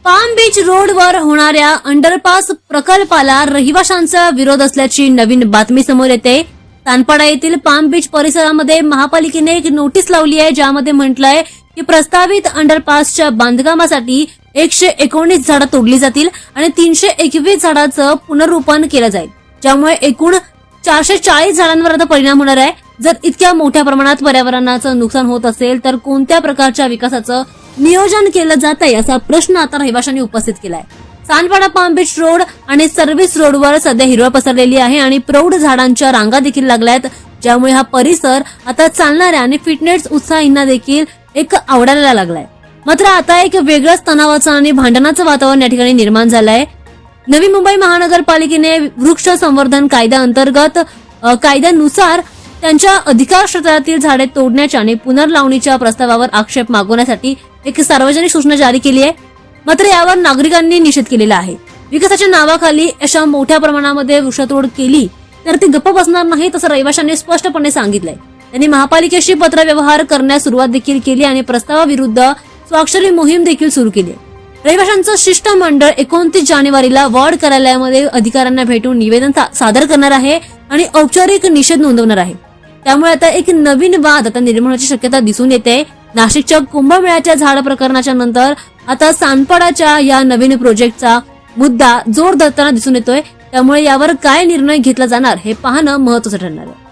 Palm beach रोडवर होणाऱ्या underpass प्रकल्पाला रहिवाशांचा विरोध असल्याची नवीन बातमी समोर येते। सानपाडा येथील पाम बीच परिसरामध्ये महापालिकेने एक नोटीस लावली आहे, ज्यामध्ये म्हटलंय की प्रस्तावित अंडरपासच्या बांधकामासाठी 119 झाडं तोडली जातील आणि 321 झाडांचं पुनर्रोपण केलं जाईल, ज्यामुळे एकूण 440 झाडांवर आता परिणाम होणार आहे। जर इतक्या मोठ्या प्रमाणात पर्यावरणाचं नुकसान होत असेल तर कोणत्या प्रकारच्या विकासाचं नियोजन केलं जात आहे असा प्रश्न आता रहिवाशांनी उपस्थित केलाय। सानपाडा पाम बीच रोड आणि सर्व्हिस रोडवर सध्या हिरवळ पसरलेली आहे आणि प्रौढ झाडांच्या रांगा देखील लागल्यात, ज्यामुळे हा परिसर आता चालणाऱ्या आणि फिटनेस उत्साहींना देखील एक आवडायला लागलाय। मात्र आता एक वेगळंच तणावाचं आणि भांडणाचं वातावरण या ठिकाणी निर्माण झालंय। नवी मुंबई महानगरपालिकेने वृक्ष संवर्धन कायद्याअंतर्गत कायद्यानुसार त्यांच्या अधिकार क्षेत्रातील झाडे तोडण्याच्या आणि पुनर्लावणीच्या प्रस्तावावर आक्षेप मागवण्यासाठी एक सार्वजनिक सूचना जारी केली आहे। मात्र यावर नागरिकांनी निषेध केलेला आहे। विकासाच्या नावाखाली अशा मोठ्या प्रमाणामध्ये वृक्षतोड केली तर ती गप्प बसणार नाही, तसं रहिवाशांनी स्पष्टपणे सांगितलंय। त्यांनी महापालिकेशी पत्रव्यवहार करण्यास सुरुवात देखील केली आणि प्रस्तावाविरुद्ध स्वाक्षरी मोहीम देखील सुरू केली। रहिवाशांचं शिष्टमंडळ 29 जानेवारीला वॉर्ड कार्यालयामध्ये अधिकाऱ्यांना भेटून निवेदन सादर करणार आहे आणि औपचारिक निषेध नोंदवणार आहे। त्यामुळे आता एक नवीन वाद आता निर्माण होण्याची शक्यता दिसून येते। नाशिकच्या कुंभमेळ्याच्या झाड प्रकरणाच्या नंतर आता सानपाडाच्या या नवीन प्रोजेक्टचा मुद्दा जोर धरताना दिसून येतोय। त्यामुळे यावर काय निर्णय घेतला जाणार हे पाहणं महत्त्वाचं ठरणार आहे।